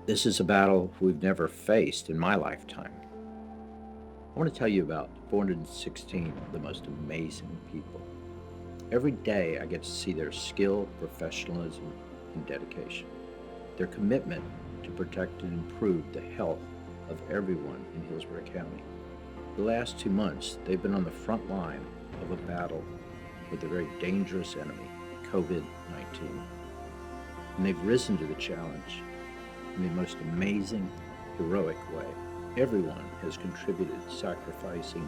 This is a battle we've never faced in my lifetime. I want to tell you about 416 of the most amazing people. Every day I get to see their skill, professionalism, and dedication. Their commitment to protect and improve the health of everyone in Hillsborough County. The last 2 months, they've been on the front line of a battle with a very dangerous enemy, COVID-19. And they've risen to the challenge in the most amazing, heroic way. Everyone has contributed, sacrificing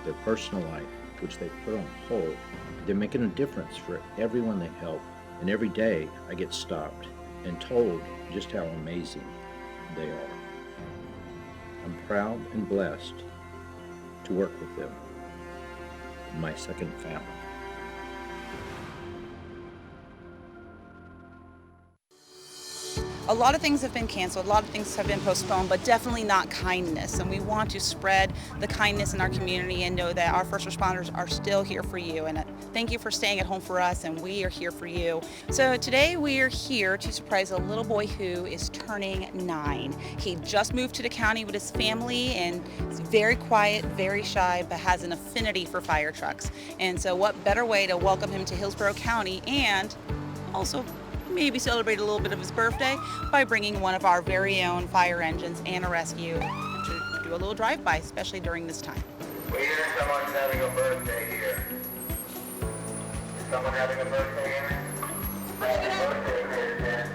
their personal life, which they put on hold. They're making a difference for everyone they help, and every day I get stopped and told just how amazing they are. I'm proud and blessed to work with them, my second family. A lot of things have been canceled, a lot of things have been postponed, but definitely not kindness. And we want to spread the kindness in our community and know that our first responders are still here for you. And thank you for staying at home for us, and we are here for you. So today we are here to surprise a little boy who is turning 9. He just moved to the county with his family and is very quiet, very shy, but has an affinity for fire trucks. And so what better way to welcome him to Hillsborough County and also maybe celebrate a little bit of his birthday by bringing one of our very own fire engines and a rescue to do a little drive-by, especially during this time. We hear someone's having a birthday here. Is someone having a birthday here? Birthday here, Jen.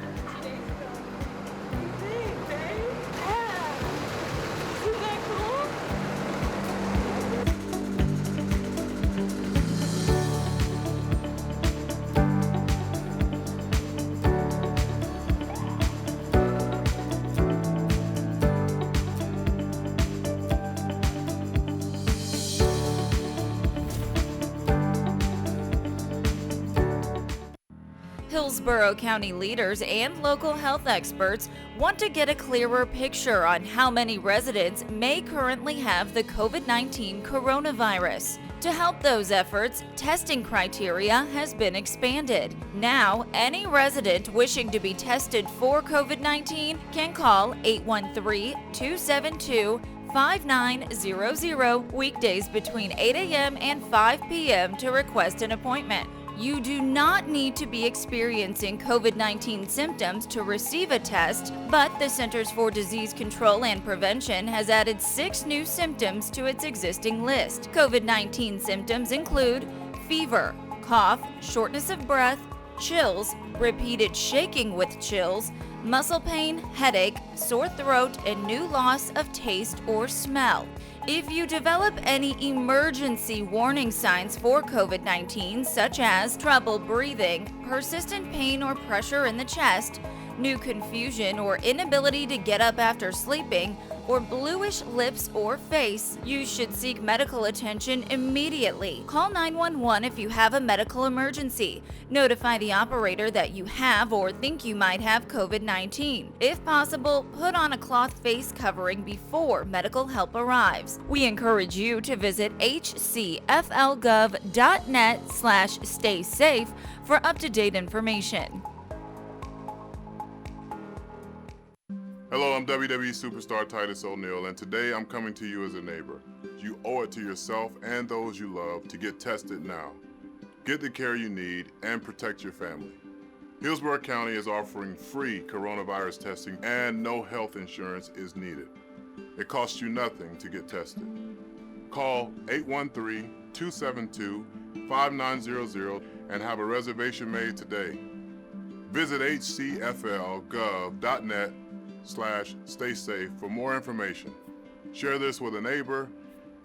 Hillsborough County leaders and local health experts want to get a clearer picture on how many residents may currently have the COVID-19 coronavirus. To help those efforts, testing criteria has been expanded. Now, any resident wishing to be tested for COVID-19 can call 813-272-5900 weekdays between 8 a.m. and 5 p.m. to request an appointment. You do not need to be experiencing COVID-19 symptoms to receive a test, but the Centers for Disease Control and Prevention has added 6 new symptoms to its existing list. COVID-19 symptoms include fever, cough, shortness of breath, chills, repeated shaking with chills, muscle pain, headache, sore throat, and new loss of taste or smell. If you develop any emergency warning signs for COVID-19, such as trouble breathing, persistent pain or pressure in the chest, new confusion or inability to get up after sleeping, or bluish lips or face, you should seek medical attention immediately. Call 911 if you have a medical emergency. Notify the operator that you have or think you might have COVID-19. If possible, put on a cloth face covering before medical help arrives. We encourage you to visit hcflgov.net/staysafe for up-to-date information. Hello, I'm WWE superstar Titus O'Neil, and today I'm coming to you as a neighbor. You owe it to yourself and those you love to get tested now. Get the care you need and protect your family. Hillsborough County is offering free coronavirus testing and no health insurance is needed. It costs you nothing to get tested. Call 813-272-5900 and have a reservation made today. Visit hcflgov.net/stay safe for more information. Share this with a neighbor,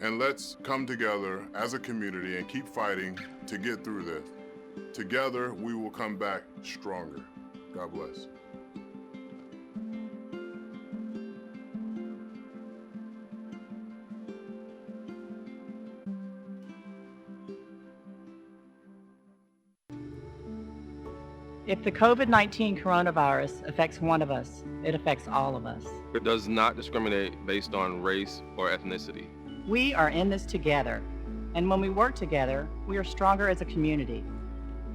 and let's come together as a community and keep fighting to get through this. Together, we will come back stronger. God bless. If the COVID-19 coronavirus affects one of us, it affects all of us. It does not discriminate based on race or ethnicity. We are in this together, and when we work together, we are stronger as a community.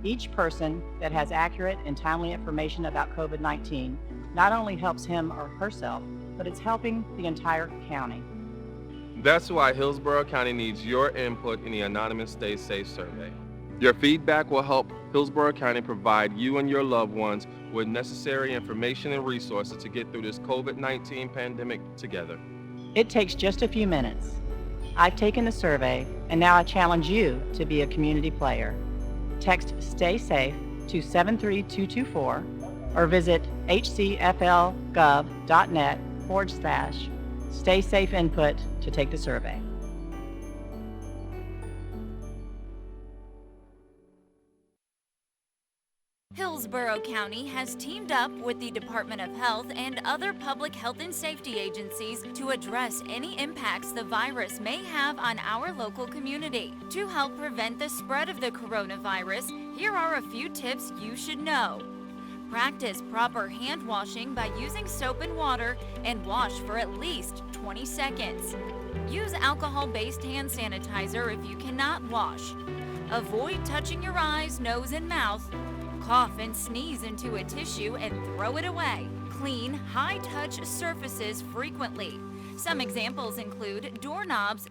Each person that has accurate and timely information about COVID-19 not only helps him or herself, but it's helping the entire county. That's why Hillsborough County needs your input in the anonymous Stay Safe survey. Your feedback will help Hillsborough County provide you and your loved ones with necessary information and resources to get through this COVID-19 pandemic together. It takes just a few minutes. I've taken the survey, and now I challenge you to be a community player. Text Stay Safe to 73224 or visit hcflgov.net/Stay Safe Input to take the survey. Hillsborough County has teamed up with the Department of Health and other public health and safety agencies to address any impacts the virus may have on our local community. To help prevent the spread of the coronavirus, here are a few tips you should know. Practice proper hand washing by using soap and water and wash for at least 20 seconds. Use alcohol-based hand sanitizer if you cannot wash. Avoid touching your eyes, nose, and mouth. Cough and sneeze into a tissue and throw it away. Clean, high-touch surfaces frequently. Some examples include doorknobs,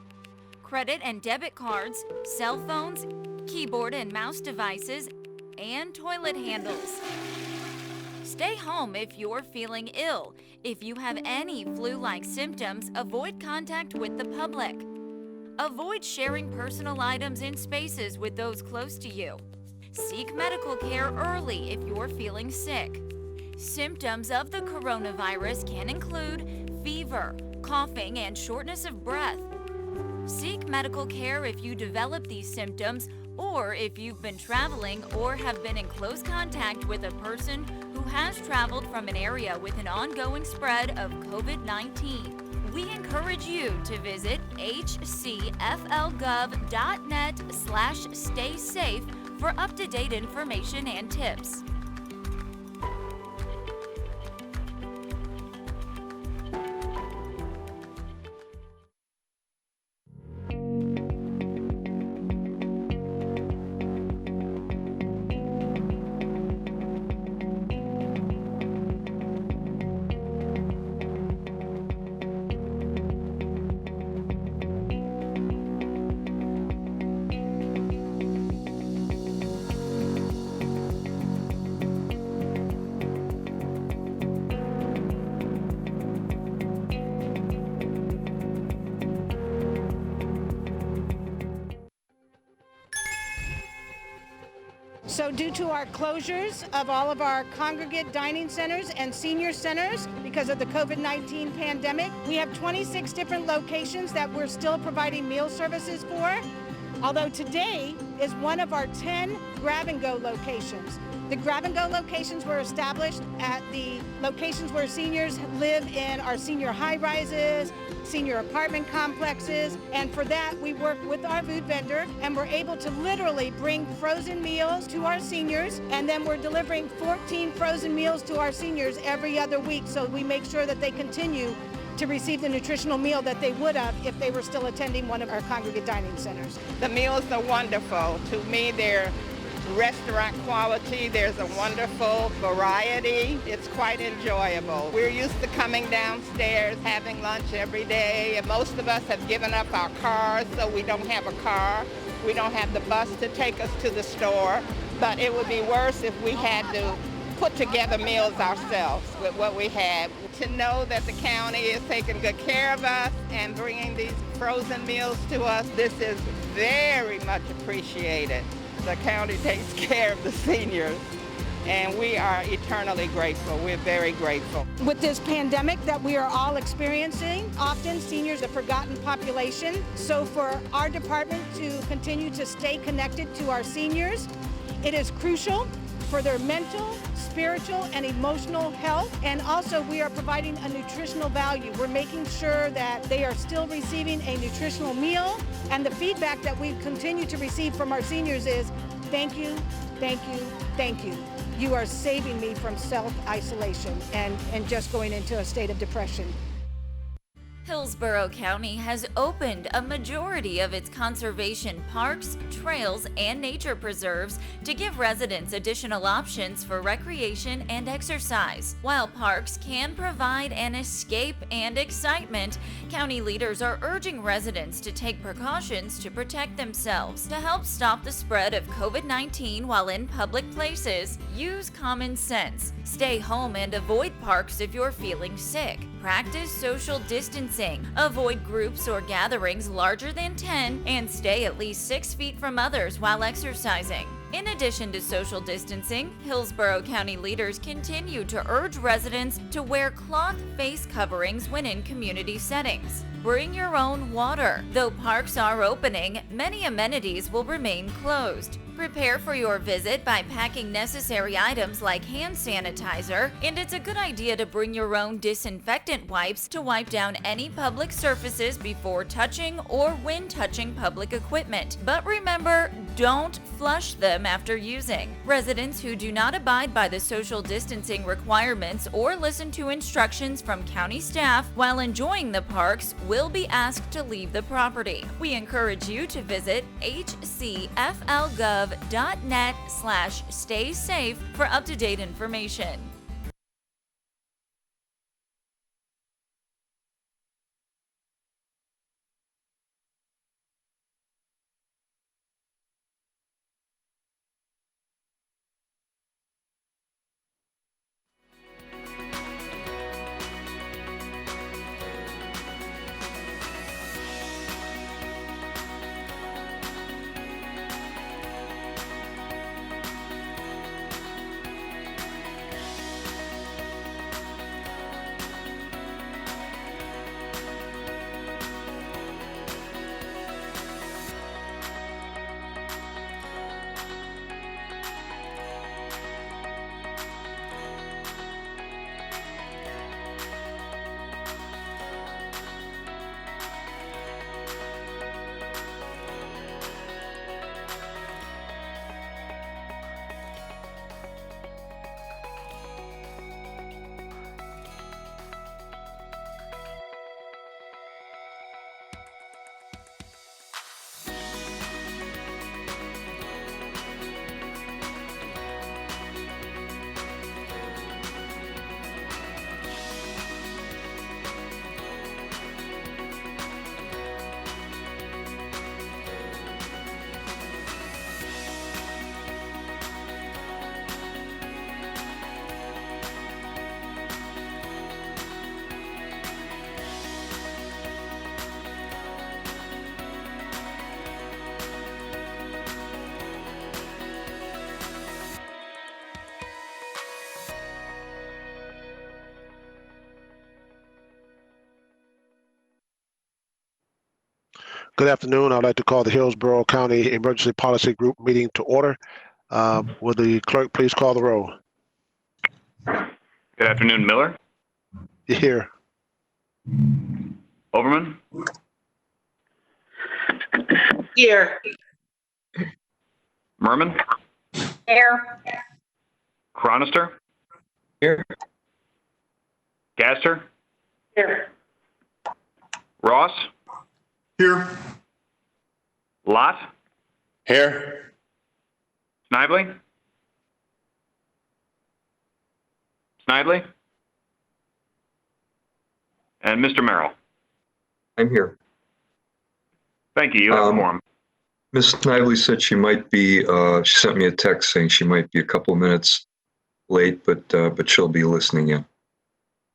credit and debit cards, cell phones, keyboard and mouse devices, and toilet handles. Stay home if you're feeling ill. If you have any flu-like symptoms, avoid contact with the public. Avoid sharing personal items in spaces with those close to you. Seek medical care early if you're feeling sick. Symptoms of the coronavirus can include fever, coughing, and shortness of breath. Seek medical care if you develop these symptoms or if you've been traveling or have been in close contact with a person who has traveled from an area with an ongoing spread of COVID-19. We encourage you to visit hcflgov.net/Stay Safe for up-to-date information and tips. So due to our closures of all of our congregate dining centers and senior centers because of the COVID-19 pandemic, we have 26 different locations that we're still providing meal services for, although today is one of our 10 grab-and-go locations. The grab-and-go locations were established at the locations where seniors live in our senior high-rises, senior apartment complexes, and for that we work with our food vendor and we're able to literally bring frozen meals to our seniors, and then we're delivering 14 frozen meals to our seniors every other week, so we make sure that they continue to receive the nutritional meal that they would have if they were still attending one of our congregate dining centers. The meals are wonderful. To me, they're restaurant quality. There's a wonderful variety. It's quite enjoyable. We're used to coming downstairs, having lunch every day, and most of us have given up our cars, so we don't have a car. We don't have the bus to take us to the store, but it would be worse if we had to put together meals ourselves with what we have. To know that the county is taking good care of us and bringing these frozen meals to us, this is very much appreciated. The county takes care of the seniors, and we are eternally grateful. We're very grateful. With this pandemic that we are all experiencing, often seniors are a forgotten population. So for our department to continue to stay connected to our seniors, it is crucial for their mental, spiritual, and emotional health. And also we are providing a nutritional value. We're making sure that they are still receiving a nutritional meal. And the feedback that we continue to receive from our seniors is, thank you, thank you, thank you. You are saving me from self-isolation and just going into a state of depression. Hillsborough County has opened a majority of its conservation parks, trails, and nature preserves to give residents additional options for recreation and exercise. While parks can provide an escape and excitement, county leaders are urging residents to take precautions to protect themselves. To help stop the spread of COVID-19 while in public places, use common sense. Stay home and avoid parks if you're feeling sick. Practice social distancing. Avoid groups or gatherings larger than 10 and stay at least 6 feet from others while exercising. In addition to social distancing, Hillsborough County leaders continue to urge residents to wear cloth face coverings when in community settings. Bring your own water. Though parks are opening, many amenities will remain closed. Prepare for your visit by packing necessary items like hand sanitizer, and it's a good idea to bring your own disinfectant wipes to wipe down any public surfaces before touching or when touching public equipment. But remember, don't flush them after using. Residents who do not abide by the social distancing requirements or listen to instructions from county staff while enjoying the parks will be asked to leave the property. We encourage you to visit hcflgov.net/stay safe for up-to-date information. Good afternoon. I'd like to call the Hillsborough County Emergency Policy Group meeting to order. Will the clerk please call the roll? Good afternoon, Miller. Here. Overman. Here. Merman. Here. Chronister. Here. Gaster. Here. Ross. Here. Lott. Here. Snively. Snively. And Mr. Merrill. I'm here. Thank you. You have a quorum. Ms. Snively said she might be, she sent me a text saying she might be a couple of minutes late, but she'll be listening in.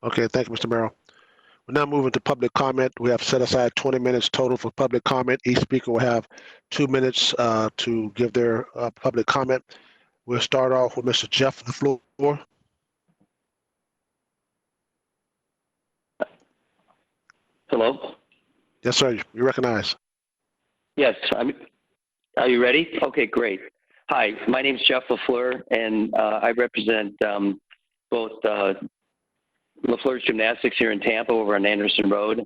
Okay, thank you, Mr. Merrill. We're now moving to public comment. We have set aside 20 minutes total for public comment. Each speaker will have 2 minutes to give their public comment. We'll start off with Mr. Jeff LaFleur. Hello? Yes, sir. You recognize. Yes. Are you ready? Okay, great. Hi, my name is Jeff LaFleur, and I represent both LaFleur's Gymnastics here in Tampa over on Anderson Road.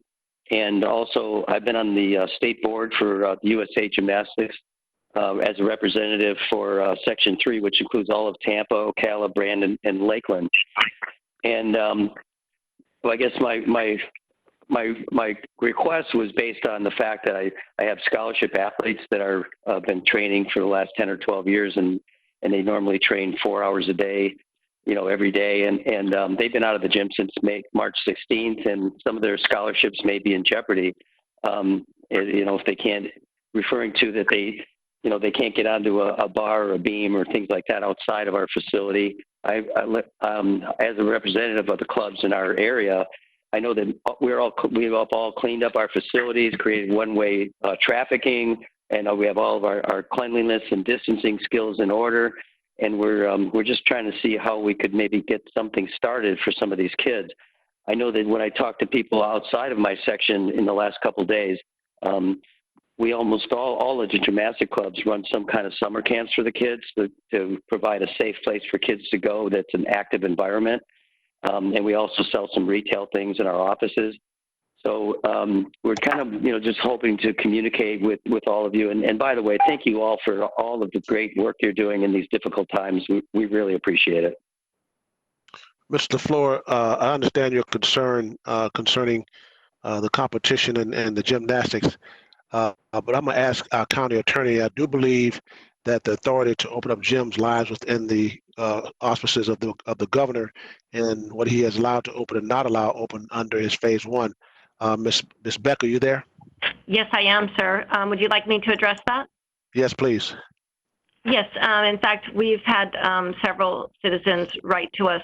And also, I've been on the state board for the USA Gymnastics as a representative for Section 3, which includes all of Tampa, Ocala, Brandon, and Lakeland. And well, I guess my my request was based on the fact that I have scholarship athletes that are been training for the last 10 or 12 years, and they normally train 4 hours a day, every day, and they've been out of the gym since March 16th, and some of their scholarships may be in jeopardy. If they can't, referring to that they can't get onto a bar or a beam or things like that outside of our facility. As a representative of the clubs in our area, I know that we've all cleaned up our facilities, created one-way trafficking, and we have all of our cleanliness and distancing skills in order. And we're just trying to see how we could maybe get something started for some of these kids. I know that when I talk to people outside of my section in the last couple of days, we almost all of the gymnastic clubs run some kind of summer camps for the kids to provide a safe place for kids to go that's an active environment. And we also sell some retail things in our offices. So we're kind of, just hoping to communicate with all of you. And by the way, thank you all for all of the great work you're doing in these difficult times. We really appreciate it. Mr. LaFleur, I understand your concern concerning the competition and the gymnastics. But I'm going to ask our county attorney. I do believe that the authority to open up gyms lies within the auspices of the governor and what he has allowed to open and not allow open under his phase one. Ms. Beck, are you there? Yes, I am, sir. Would you like me to address that? Yes, please. Yes. In fact, we've had several citizens write to us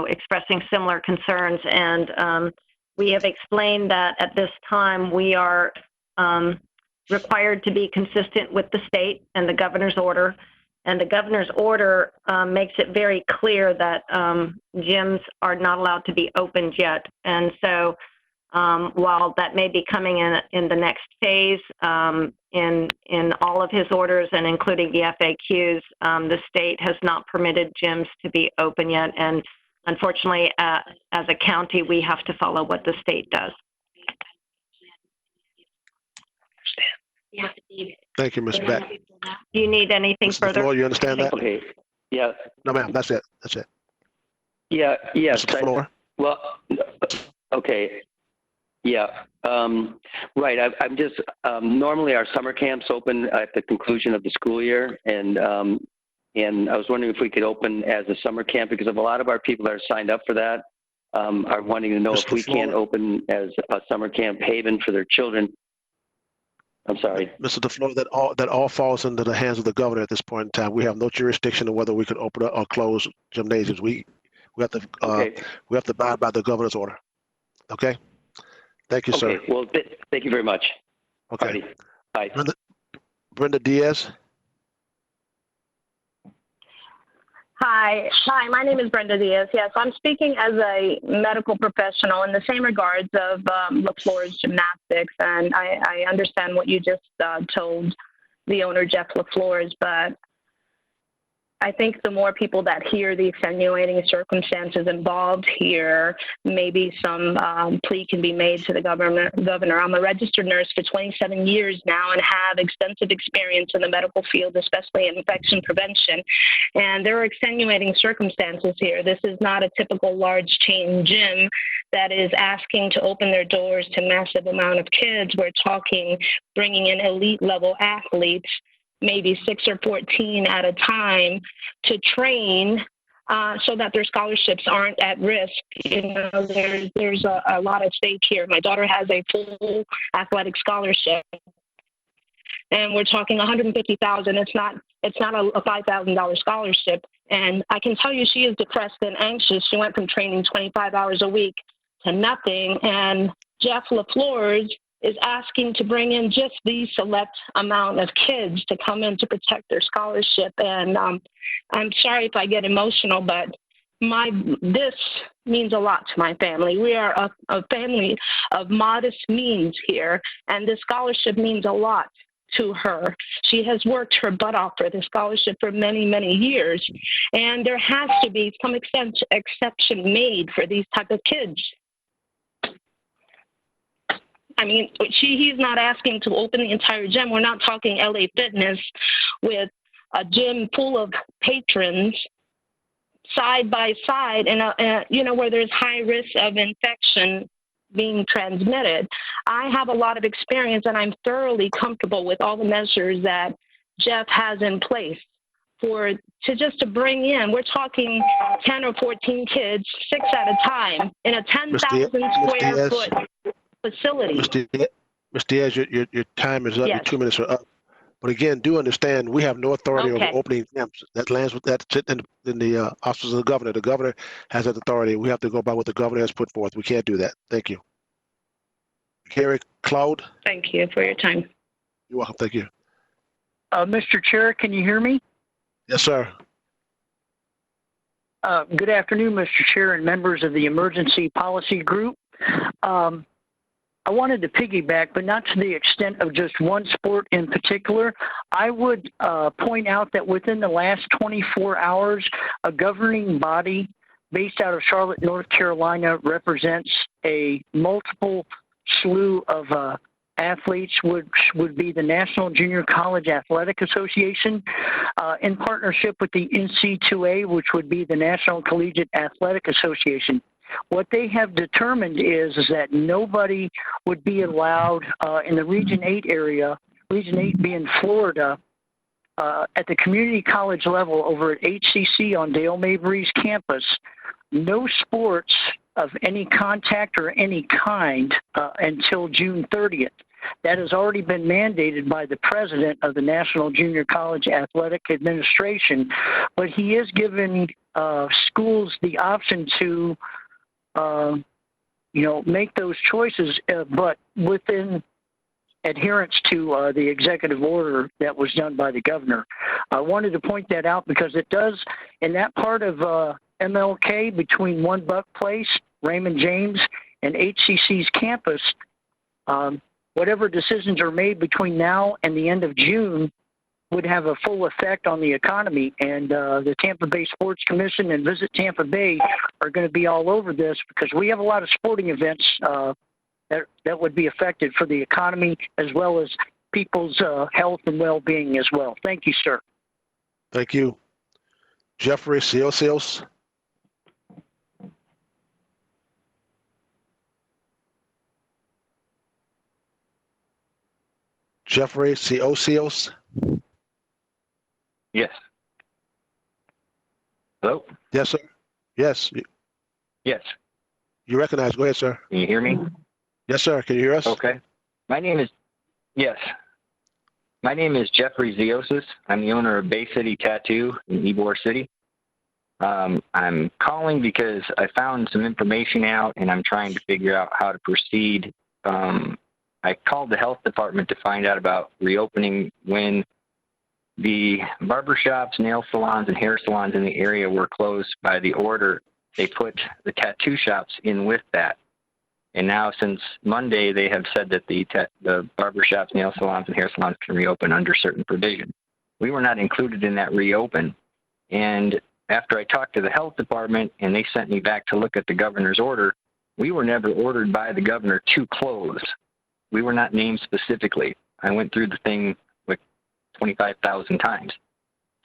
expressing similar concerns, and we have explained that at this time we are required to be consistent with the state and the governor's order. And the governor's order makes it very clear that gyms are not allowed to be opened yet. And so while that may be coming in the next phase, in all of his orders and including the FAQs, the state has not permitted gyms to be open yet. And unfortunately, as a county, we have to follow what the state does. Thank you, Ms. Beck. Do you need anything Mr. further? LaFleur, you understand that? Okay. Yeah. No, ma'am. That's it. That's it. Yeah. Yes. Mr. LaFleur. Well. Okay. Yeah. Right. I'm just normally our summer camps open at the conclusion of the school year, and I was wondering if we could open as a summer camp because of a lot of our people that are signed up for that are wanting to know if we can't open as a summer camp haven for their children. I'm sorry, Mr. DeFleur, that all falls into the hands of the governor at this point in time. We have no jurisdiction on whether we could open or close gymnasiums. We have to we have to abide by the governor's order. Okay. Thank you, sir. Okay. Well, thank you very much. Okay. Alrighty. Bye. Brenda Diaz. Hi, my name is Brenda Diaz. Yes, I'm speaking as a medical professional in the same regards of LaFleur's Gymnastics, and I understand what you just told the owner, Jeff LaFleur's, but I think the more people that hear the extenuating circumstances involved here, maybe some plea can be made to the governor. I'm a registered nurse for 27 years now and have extensive experience in the medical field, especially in infection prevention. And there are extenuating circumstances here. This is not a typical large chain gym that is asking to open their doors to massive amount of kids. We're talking bringing in elite level athletes, maybe 6 or 14 at a time, to train so that their scholarships aren't at risk. There's a lot at stake here. My daughter has a full athletic scholarship, and we're talking $150,000. It's not a $5,000 scholarship. And I can tell you she is depressed and anxious. She went from training 25 hours a week to nothing. And Jeff LaFleur's is asking to bring in just the select amount of kids to come in to protect their scholarship. And I'm sorry if I get emotional, but this means a lot to my family. We are a family of modest means here, and this scholarship means a lot to her. She has worked her butt off for the scholarship for many, many years, and there has to be some exception made for these type of kids. I mean, he's not asking to open the entire gym. We're not talking LA Fitness with a gym full of patrons side by side and where there's high risk of infection. being transmitted. I have a lot of experience, and I'm thoroughly comfortable with all the measures that Jeff has in place to bring in. We're talking 10 or 14 kids, 6 at a time, in a 10,000 square foot facility. Ms. Diaz, your time is up. Yes. Your 2 minutes are up. But again, do understand we have no authority Okay. over opening camps. That lands with that in the offices of the governor. The governor has that authority. We have to go by what the governor has put forth. We can't do that. Thank you. Carrie Cloud. Thank you for your time. You're welcome. Thank you. Mr. Chair, can you hear me? Yes, sir. Good afternoon, Mr. Chair and members of the Emergency Policy Group. I wanted to piggyback, but not to the extent of just one sport in particular. I would point out that within the last 24 hours, a governing body based out of Charlotte, North Carolina, represents a multiple slew of athletes, which would be the National Junior College Athletic Association, in partnership with the NC2A, which would be the National Collegiate Athletic Association. What they have determined is that nobody would be allowed in the Region 8 area, Region 8 being Florida, at the community college level over at HCC on Dale Mabry's campus, no sports of any contact or any kind until June 30th. That has already been mandated by the president of the National Junior College Athletic Administration, but he is giving schools the option to make those choices, but within adherence to the executive order that was done by the governor. I wanted to point that out because it does, in that part of MLK between One Buck Place, Raymond James, and HCC's campus, whatever decisions are made between now and the end of June would have a full effect on the economy. And the Tampa Bay Sports Commission and Visit Tampa Bay are going to be all over this because we have a lot of sporting events that would be affected for the economy as well as people's health and well-being as well. Thank you, sir. Thank you. Jeffrey Ciosios. Jeffrey Ciosios. Yes. Hello? Yes, sir. Yes. Yes. You recognize. Go ahead, sir. Can you hear me? Yes, sir. Can you hear us? Okay. My name is Jeffrey Ziosis. I'm the owner of Bay City Tattoo in Ybor City. I'm calling because I found some information out and I'm trying to figure out how to proceed. I called the health department to find out about reopening when the barbershops, nail salons, and hair salons in the area were closed by the order. They put the tattoo shops in with that. And now since Monday, they have said that the barbershops, nail salons, and hair salons can reopen under certain provision. We were not included in that reopen. And after I talked to the health department and they sent me back to look at the governor's order, we were never ordered by the governor to close. We were not named specifically. I went through the thing like 25,000 times.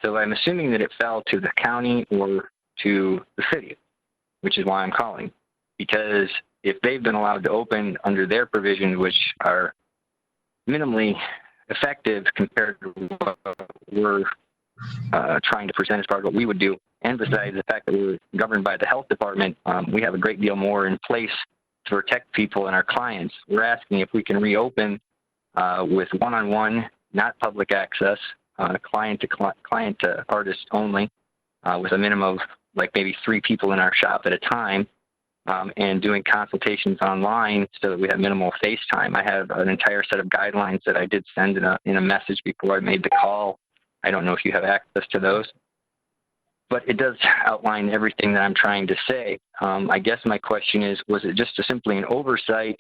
So I'm assuming that it fell to the county or to the city, which is why I'm calling. Because if they've been allowed to open under their provisions, which are minimally effective compared to what we're trying to present as far as what we would do, and besides the fact that we're governed by the health department, we have a great deal more in place to protect people and our clients. We're asking if we can reopen with one-on-one, not public access, client to artist only, with a minimum of like maybe 3 people in our shop at a time, and doing consultations online so that we have minimal face time. I have an entire set of guidelines that I did send in a message before I made the call. I don't know if you have access to those, but it does outline everything that I'm trying to say. I guess my question is, was it just simply an oversight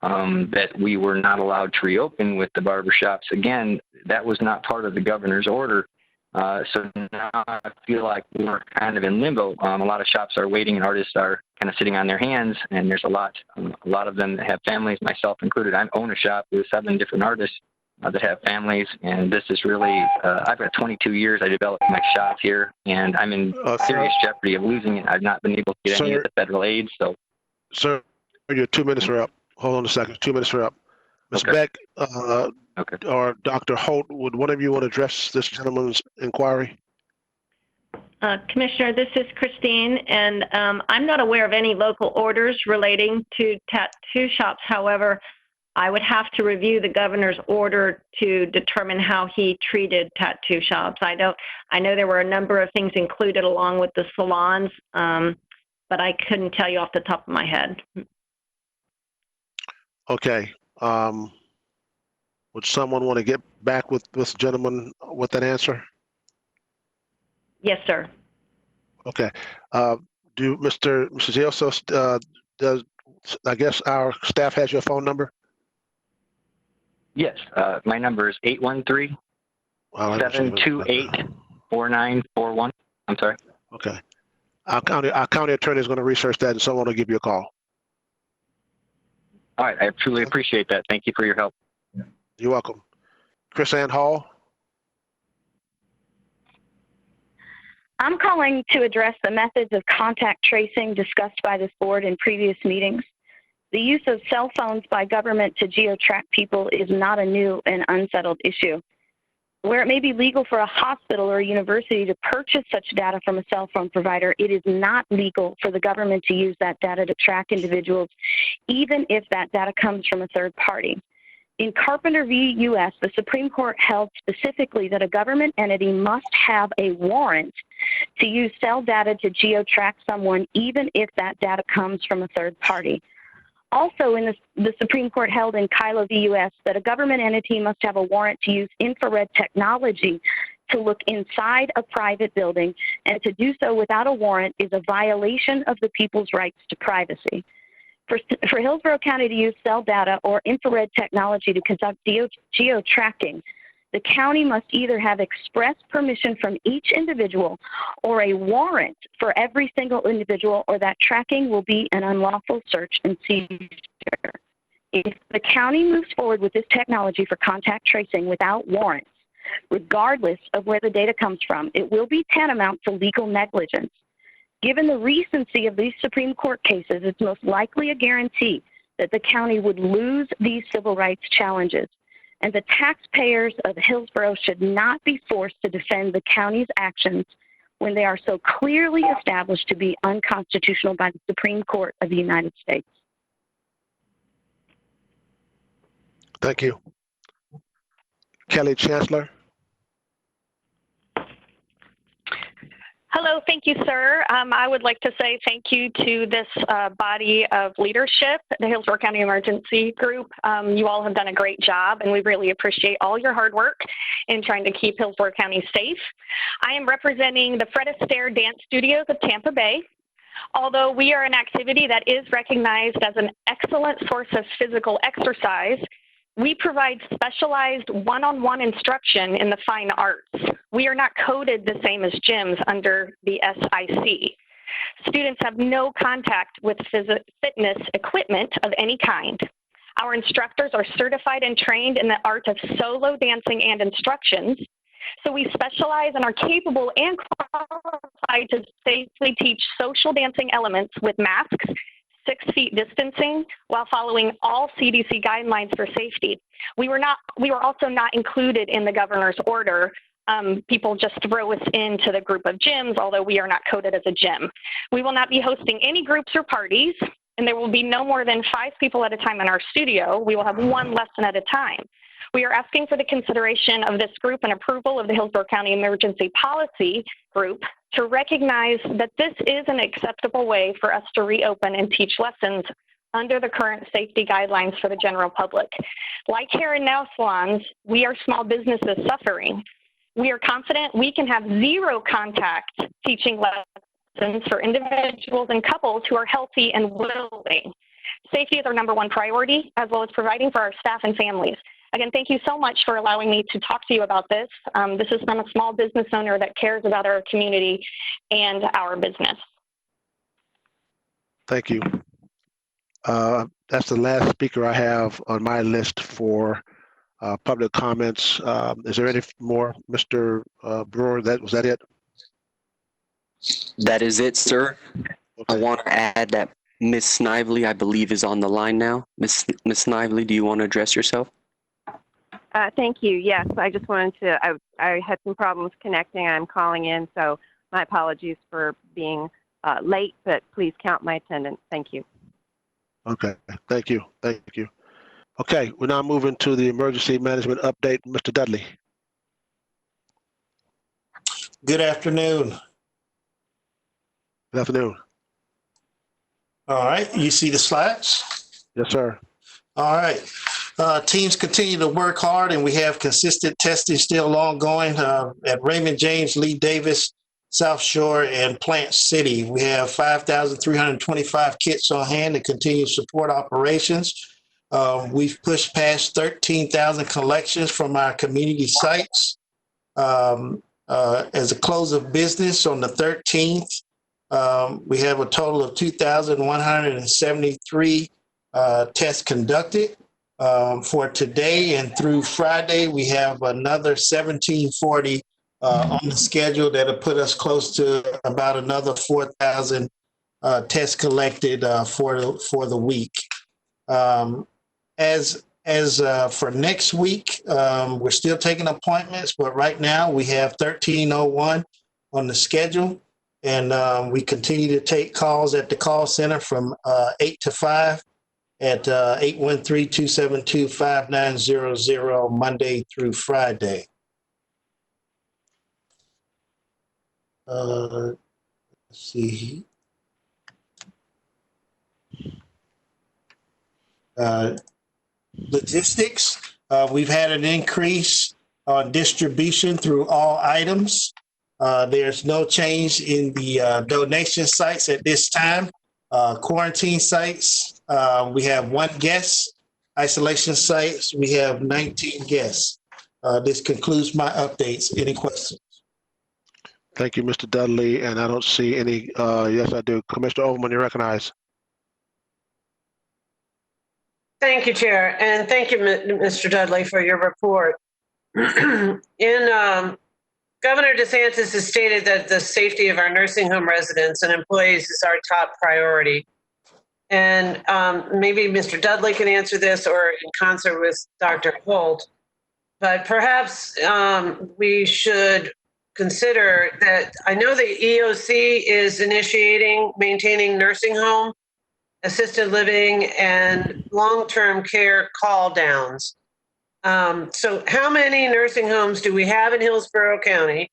that we were not allowed to reopen with the barbershops? Again, that was not part of the governor's order. So now I feel like we're kind of in limbo. A lot of shops are waiting and artists are kind of sitting on their hands, and there's a lot of them that have families, myself included. I own a shop with 7 different artists that have families, and this is really, I've got 22 years. I developed my shop here, and I'm in serious jeopardy of losing it. I've not been able to get any of the federal aid. So, Sir, Your 2 minutes are up. Hold on a second. 2 minutes are up. Ms. Okay. Beck Okay. or Dr. Holt, would one of you want to address this gentleman's inquiry? Commissioner, this is Christine, and I'm not aware of any local orders relating to tattoo shops. However, I would have to review the governor's order to determine how he treated tattoo shops. I know there were a number of things included along with the salons, but I couldn't tell you off the top of my head. Okay. Would someone want to get back with this gentleman with that answer? Yes, sir. Okay. Do Mrs. Ilso, does, I guess our staff has your phone number? Yes. My number is 813-728-4941. I'm sorry. Okay. Our county attorney is going to research that and someone will give you a call. All right. I truly appreciate that. Thank you for your help. You're welcome. Chris Ann Hall. I'm calling to address the methods of contact tracing discussed by this board in previous meetings. The use of cell phones by government to geo-track people is not a new and unsettled issue. Where it may be legal for a hospital or a university to purchase such data from a cell phone provider, it is not legal for the government to use that data to track individuals, even if that data comes from a third party. In Carpenter v. U.S., the Supreme Court held specifically that a government entity must have a warrant to use cell data to geo-track someone, even if that data comes from a third party. Also, the Supreme Court held in Kylo v. U.S. that a government entity must have a warrant to use infrared technology to look inside a private building, and to do so without a warrant is a violation of the people's rights to privacy. For Hillsborough County to use cell data or infrared technology to conduct geo-tracking, the county must either have express permission from each individual or a warrant for every single individual, or that tracking will be an unlawful search and seizure. If the county moves forward with this technology for contact tracing without warrants, regardless of where the data comes from, it will be tantamount to legal negligence. Given the recency of these Supreme Court cases, it's most likely a guarantee that the county would lose these civil rights challenges, and the taxpayers of Hillsborough should not be forced to defend the county's actions when they are so clearly established to be unconstitutional by the Supreme Court of the United States. Thank you. Kelly Chancellor. Hello, thank you, sir. I would like to say thank you to this body of leadership, the Hillsborough County Emergency Group. You all have done a great job, and we really appreciate all your hard work in trying to keep Hillsborough County safe. I am representing the Fred Astaire Dance Studios of Tampa Bay. Although we are an activity that is recognized as an excellent source of physical exercise, we provide specialized one-on-one instruction in the fine arts. We are not coded the same as gyms under the SIC. Students have no contact with fitness equipment of any kind. Our instructors are certified and trained in the art of solo dancing and instructions. So we specialize and are capable and qualified to safely teach social dancing elements with masks, 6 feet distancing, while following all CDC guidelines for safety. We were also not included in the governor's order. People just throw us into the group of gyms, although we are not coded as a gym. We will not be hosting any groups or parties, and there will be no more than 5 people at a time in our studio. We will have 1 lesson at a time. We are asking for the consideration of this group and approval of the Hillsborough County Emergency Policy Group to recognize that this is an acceptable way for us to reopen and teach lessons under the current safety guidelines for the general public. Like hair and nail salons, we are small businesses suffering. We are confident we can have 0 contact teaching lessons for individuals and couples who are healthy and willing. Safety is our #1 priority, as well as providing for our staff and families. Again, thank you so much for allowing me to talk to you about this. This is from a small business owner that cares about our community and our business. Thank you. That's the last speaker I have on my list for public comments. Is there any more, Mr. Brewer? Was that it? That is it, sir. Okay. I want to add that Ms. Snively, I believe, is on the line now. Ms. Snively, do you want to address yourself? Thank you. Yes, I just wanted to, I had some problems connecting. I'm calling in, so my apologies for being late, but please count my attendance. Thank you. Okay, thank you. Thank you. Okay, we're now moving to the emergency management update. Mr. Dudley. Good afternoon. Good afternoon. All right, you see the slides? Yes, sir. All right. Teams continue to work hard, and we have consistent testing still ongoing at Raymond James, Lee Davis, South Shore, and Plant City. We have 5,325 kits on hand to continue to support operations. We've pushed past 13,000 collections from our community sites. As a close of business on the 13th, we have a total of 2,173 tests conducted. For today and through Friday, we have another 1,740 on the schedule that'll put us close to about another 4,000 tests collected for the week. As for next week, we're still taking appointments, but right now we have 1301 on the schedule, and we continue to take calls at the call center from 8 to 5 at 813-272-5900 Monday through Friday. Let's see. Logistics, we've had an increase on distribution through all items. There's no change in the donation sites at this time. Quarantine sites, we have 1 guest. Isolation sites, we have 19 guests. This concludes my updates. Any questions? Thank you, Mr. Dudley. And I don't see any. Yes, I do. Commissioner Overman, you're recognized. Thank you, Chair, and thank you, Mr. Dudley, for your report. Governor DeSantis has stated that the safety of our nursing home residents and employees is our top priority. And maybe Mr. Dudley can answer this, or in concert with Dr. Holt, but perhaps we should consider that. I know the EOC is initiating maintaining nursing home, assisted living, and long-term care call downs. So how many nursing homes do we have in Hillsborough County?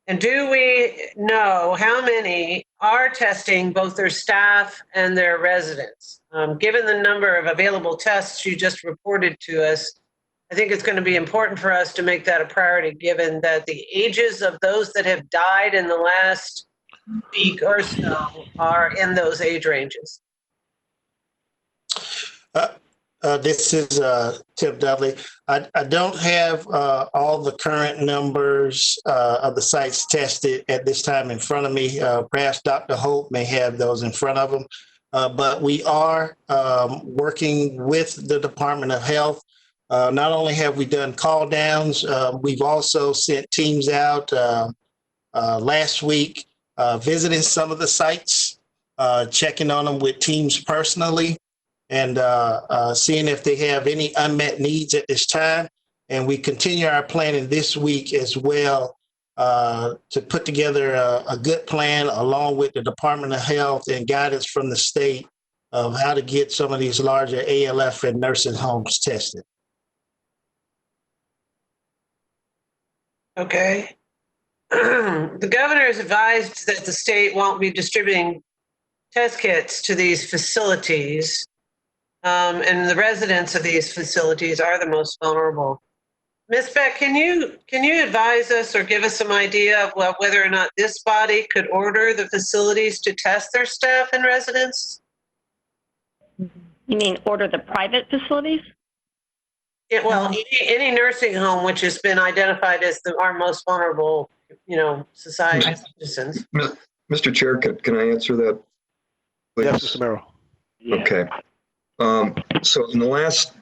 And do we know how many are testing both their staff and their residents? Given the number of available tests you just reported to us, I think it's going to be important for us to make that a priority, given that the ages of those that have died in the last week or so are in those age ranges. This is Tim Dudley. I don't have all the current numbers of the sites tested at this time in front of me. Perhaps Dr. Holt may have those in front of him. But we are working with the Department of Health. Not only have we done call downs, we've also sent teams out last week visiting some of the sites, checking on them with teams personally, and seeing if they have any unmet needs at this time. And we continue our planning this week as well to put together a good plan along with the Department of Health and guidance from the state of how to get some of these larger ALF and nursing homes tested. Okay. The governor has advised that the state won't be distributing test kits to these facilities. And the residents of these facilities are the most vulnerable. Ms. Beck, can you advise us or give us some idea of whether or not this body could order the facilities to test their staff and residents? You mean order the private facilities? Yeah, well, any nursing home which has been identified as our most vulnerable, society citizens. Mr. Chair, can I answer that, please? Yes, Mr. Merrill. Okay. So in the last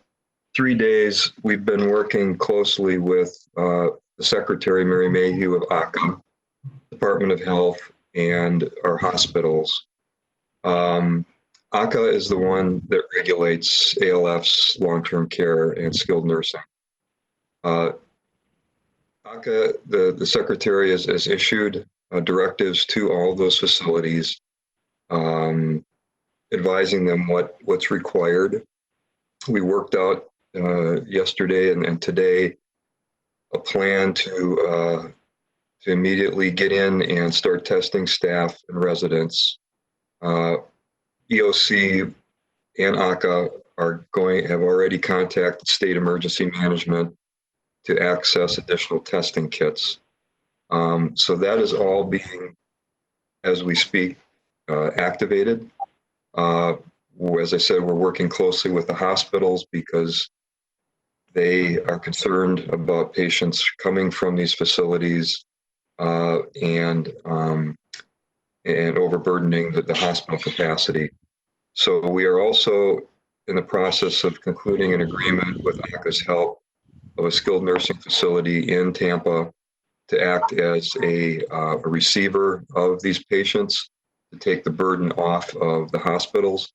3 days, we've been working closely with the Secretary, Mary Mayhew of ACA, Department of Health, and our hospitals. ACA is the one that regulates ALFs, long-term care, and skilled nursing. ACA, the secretary has issued directives to all those facilities, advising them what's required. We worked out yesterday and today a plan to immediately get in and start testing staff and residents. EOC and ACA have already contacted state emergency management to access additional testing kits. So that is all being, as we speak, activated. As I said, we're working closely with the hospitals because they are concerned about patients coming from these facilities and overburdening the hospital capacity. So we are also in the process of concluding an agreement with ACA's help of a skilled nursing facility in Tampa to act as a receiver of these patients to take the burden off of the hospitals.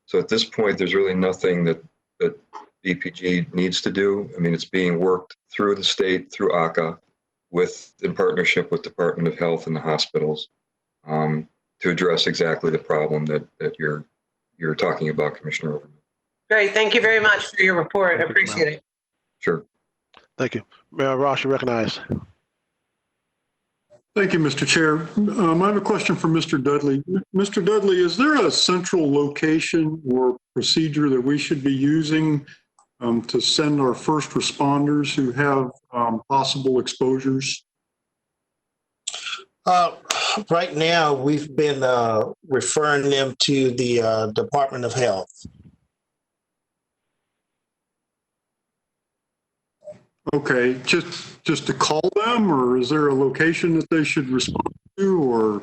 So at this point, there's really nothing that EPG needs to do. I mean, it's being worked through the state, through ACA, in partnership with Department of Health and the hospitals to address exactly the problem that you're talking about, Commissioner Overman. Great. Thank you very much for your report. I appreciate it. Sure. Thank you. Mayor Ross, you're recognized. Thank you, Mr. Chair. I have a question for Mr. Dudley. Mr. Dudley, is there a central location or procedure that we should be using to send our first responders who have possible exposures? Right now, we've been referring them to the Department of Health. Okay, just to call them, or is there a location that they should respond to, or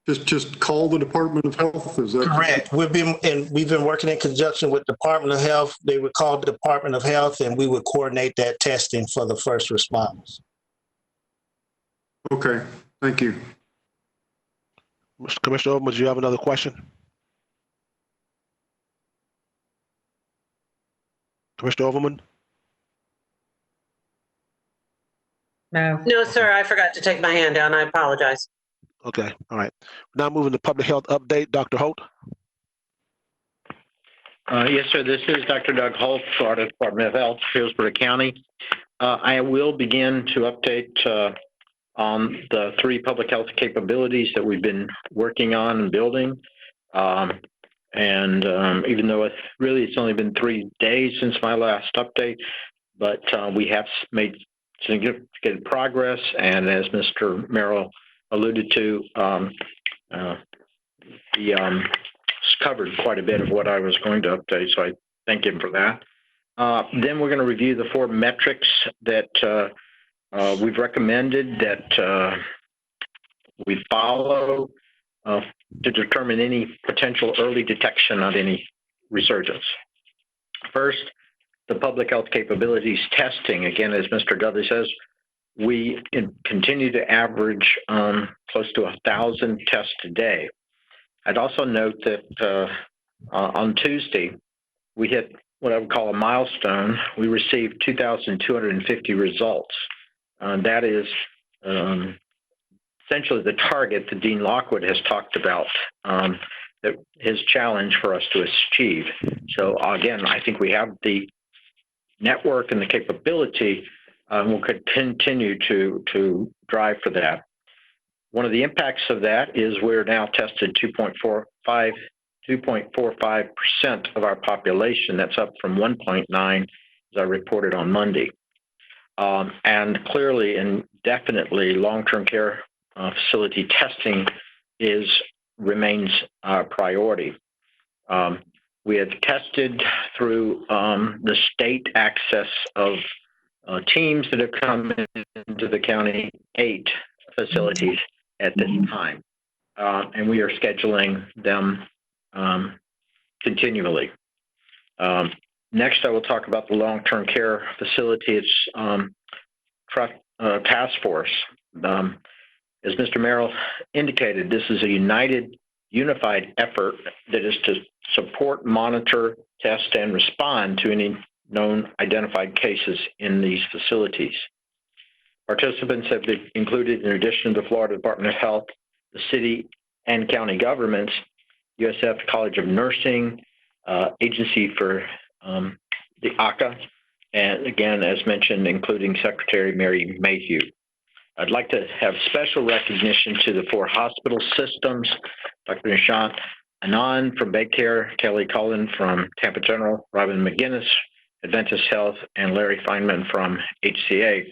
just call the Department of Health? Is that correct? We've been working in conjunction with Department of Health. They would call the Department of Health, and we would coordinate that testing for the first responders. Okay, thank you. Mr. Commissioner Overman, do you have another question? Commissioner Overman? No, sir, I forgot to take my hand down. I apologize. Okay, all right. Now moving to public health update, Dr. Holt. Yes, sir. This is Dr. Doug Holt, Florida Department of Health, Hillsborough County. I will begin to update on the 3 public health capabilities that we've been working on and building. Even though it's only been 3 days since my last update, but we have made significant progress. And as Mr. Merrill alluded to, he covered quite a bit of what I was going to update, so I thank him for that. Then we're going to review the 4 metrics that we've recommended that we follow to determine any potential early detection of any resurgence. First, the public health capabilities testing. Again, as Mr. Dudley says, we continue to average close to 1,000 tests a day. I'd also note that on Tuesday, we hit what I would call a milestone. We received 2,250 results. That is essentially the target that Dean Lockwood has talked about, that his challenge for us to achieve. So again, I think we have the network and the capability, we'll continue to drive for that. One of the impacts of that is we're now tested 2.45% of our population. That's up from 1.9 as I reported on Monday. And clearly and definitely long-term care facility testing remains our priority. We have tested through the state access of teams that have come into the county, 8 facilities at this time. And we are scheduling them continually. Next, I will talk about the long-term care facilities task force. As Mr. Merrill indicated, this is a united unified effort that is to support, monitor, test, and respond to any known identified cases in these facilities. Participants have been included, in addition to the Florida Department of Health, the city and county governments, USF College of Nursing, Agency for the ACA, and again, as mentioned, including Secretary Mary Mayhew. I'd like to have special recognition to the 4 hospital systems, Dr. Nishant Anand from Beck, Kelly Cullen from Tampa General, Robin McGinnis, Adventist Health, and Larry Feynman from HCA.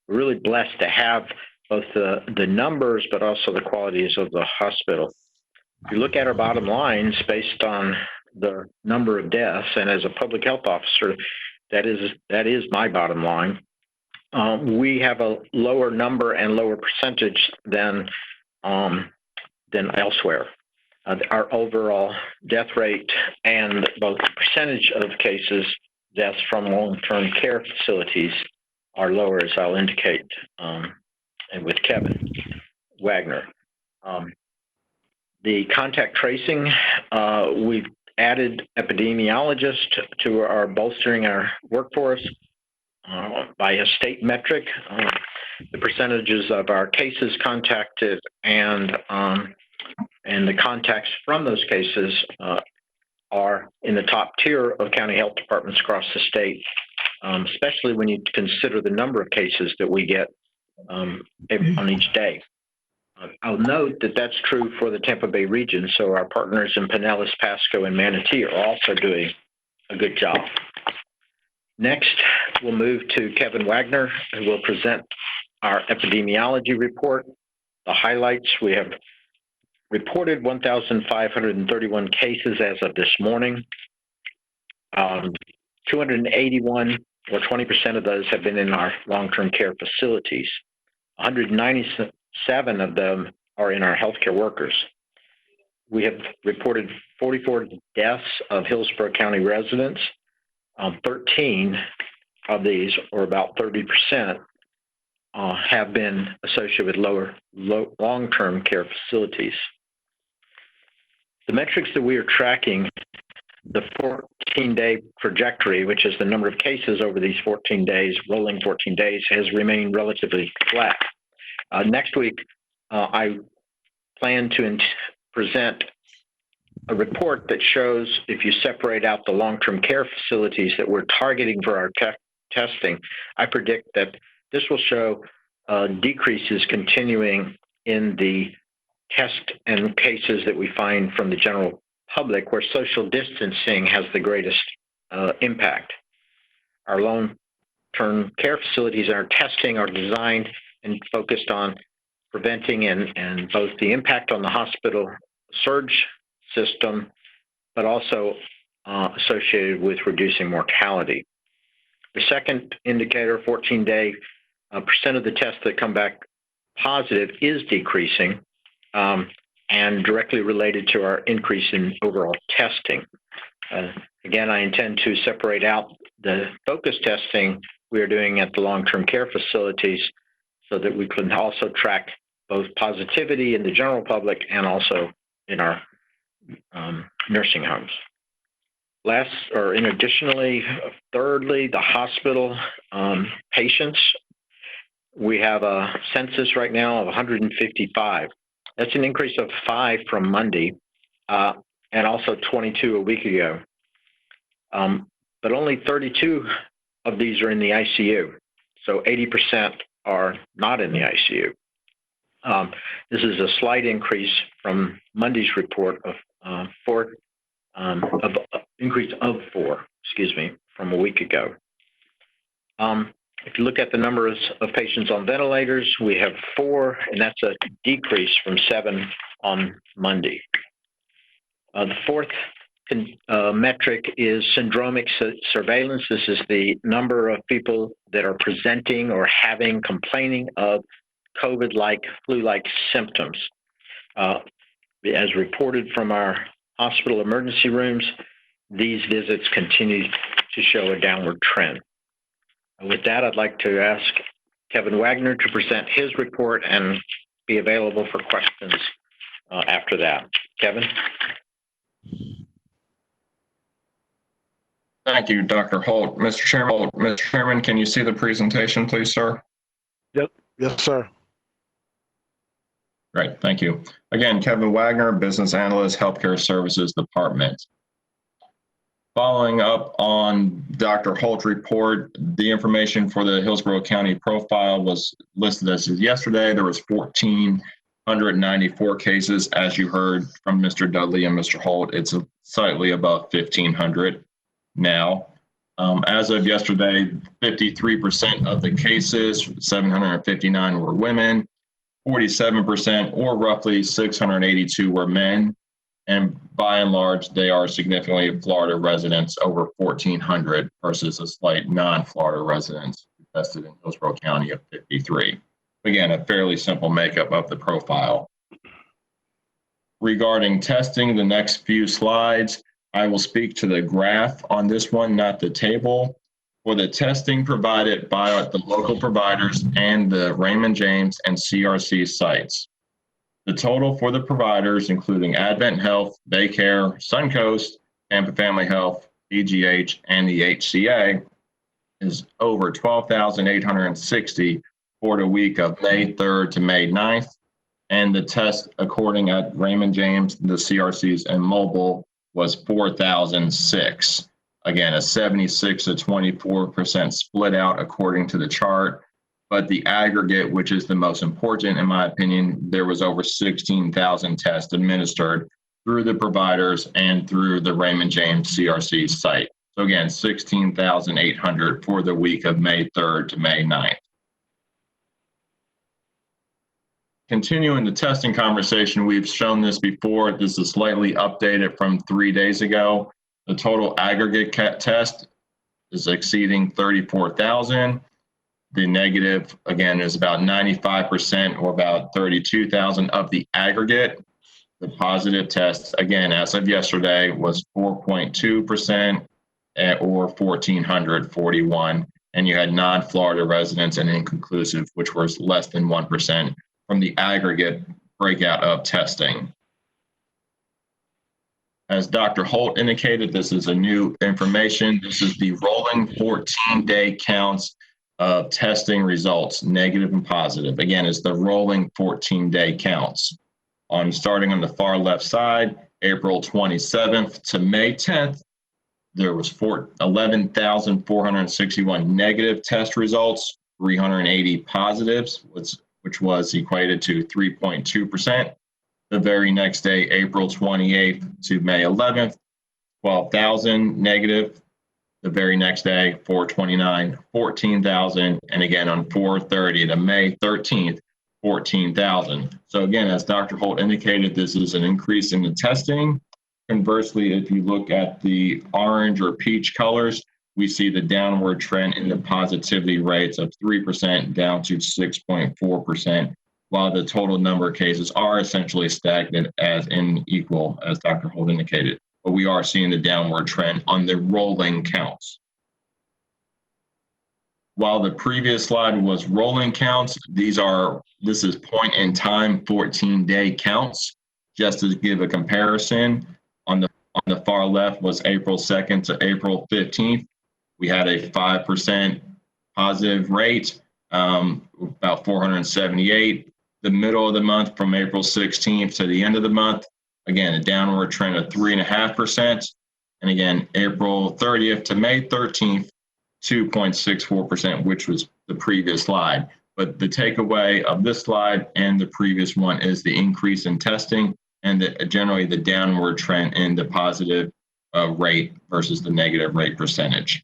We're really blessed to have both the numbers, but also the qualities of the hospital. If you look at our bottom lines based on the number of deaths, and as a public health officer, that is my bottom line. We have a lower number and lower percentage than elsewhere. Our overall death rate and both percentage of cases, deaths from long-term care facilities, are lower, as I'll indicate, and with Kevin Wagner. The contact tracing, we've added epidemiologists to our bolstering our workforce by a state metric. The percentages of our cases contacted and the contacts from those cases are in the top tier of county health departments across the state, especially when you consider the number of cases that we get on each day. I'll note that that's true for the Tampa Bay region, so our partners in Pinellas, Pasco, and Manatee are also doing a good job. Next, we'll move to Kevin Wagner, who will present our epidemiology report. The highlights: we have reported 1,531 cases as of this morning. 281, or 20% of those, have been in our long-term care facilities. 197 of them are in our healthcare workers. We have reported 44 deaths of Hillsborough County residents. 13 of these, or about 30%, have been associated with long-term care facilities. The metrics that we are tracking, the 14-day trajectory, which is the number of cases over these 14 days, rolling 14 days, has remained relatively flat. Next week, I plan to present a report that shows, if you separate out the long-term care facilities that we're targeting for our testing, I predict that this will show decreases continuing in the test and cases that we find from the general public, where social distancing has the greatest impact. Our long-term care facilities and our testing are designed and focused on preventing and both the impact on the hospital surge system, but also associated with reducing mortality. The second indicator, 14-day percent of the tests that come back positive, is decreasing and directly related to our increase in overall testing. Again, I intend to separate out the focus testing we are doing at the long-term care facilities so that we can also track both positivity in the general public and also in our nursing homes. Thirdly, the hospital patients. We have a census right now of 155. That's an increase of 5 from Monday, and also 22 a week ago. But only 32 of these are in the ICU, so 80% are not in the ICU. This is a slight increase from Monday's report of increase of 4, from a week ago. If you look at the numbers of patients on ventilators, we have 4, and that's a decrease from 7 on Monday. The fourth metric is syndromic surveillance. This is the number of people that are presenting or complaining of COVID-like, flu-like symptoms. As reported from our hospital emergency rooms, these visits continue to show a downward trend. With that, I'd like to ask Kevin Wagner to present his report and be available for questions after that. Kevin? Thank you, Dr. Holt. Mr. Chairman, can you see the presentation, please, sir? Yep. Yes, sir. Great, thank you. Again, Kevin Wagner, Business Analyst, Healthcare Services Department. Following up on Dr. Holt's report, the information for the Hillsborough County profile was listed as of yesterday. There was 1,494 cases, as you heard from Mr. Dudley and Mr. Holt. It's slightly above 1,500 now. As of yesterday, 53% of the cases, 759 were women, 47% or roughly 682 were men. And by and large, they are significantly Florida residents, over 1,400 versus a slight non-Florida residents tested in Hillsborough County of 53. Again, a fairly simple makeup of the profile. Regarding testing, the next few slides, I will speak to the graph on this one, not the table. For the testing provided by the local providers and the Raymond James and CRC sites. The total for the providers, including Advent Health, Baycare, Suncoast, Tampa Family Health, EGH, and the HCA, is over 12,860 for the week of May 3rd to May 9th. And the test, according at Raymond James, the CRCs, and mobile, was 4,006. Again, a 76 to 24% split out according to the chart. But the aggregate, which is the most important, in my opinion, there was over 16,000 tests administered through the providers and through the Raymond James CRC site. So again, 16,800 for the week of May 3rd to May 9th. Continuing the testing conversation, we've shown this before. This is slightly updated from 3 days ago. The total aggregate test is exceeding 34,000. The negative, again, is about 95% or about 32,000 of the aggregate. The positive test, again, as of yesterday, was 4.2% or 1,441. And you had non-Florida residents and inconclusive, which was less than 1% from the aggregate breakout of testing. As Dr. Holt indicated, this is a new information. This is the rolling 14-day counts of testing results, negative and positive. Again, it's the rolling 14-day counts. Starting on the far left side, April 27th to May 10th, there was 11,461 negative test results, 380 positives, which was equated to 3.2%. The very next day, April 28th to May 11th, 12,000 negative. The very next day, 4/29, 14,000. And again, on 4/30 to May 13th, 14,000. So again, as Dr. Holt indicated, this is an increase in the testing. Conversely, if you look at the orange or peach colors, we see the downward trend in the positivity rates of 3% down to 6.4%, while the total number of cases are essentially stagnant as in equal, as Dr. Holt indicated. But we are seeing the downward trend on the rolling counts. While the previous slide was rolling counts, this is point in time 14-day counts. Just to give a comparison, on the far left was April 2nd to April 15th. We had a 5% positive rate, about 478. The middle of the month from April 16th to the end of the month, again, a downward trend of 3.5%. And again, April 30th to May 13th, 2.64%, which was the previous slide. But the takeaway of this slide and the previous one is the increase in testing and generally the downward trend in the positive rate versus the negative rate percentage.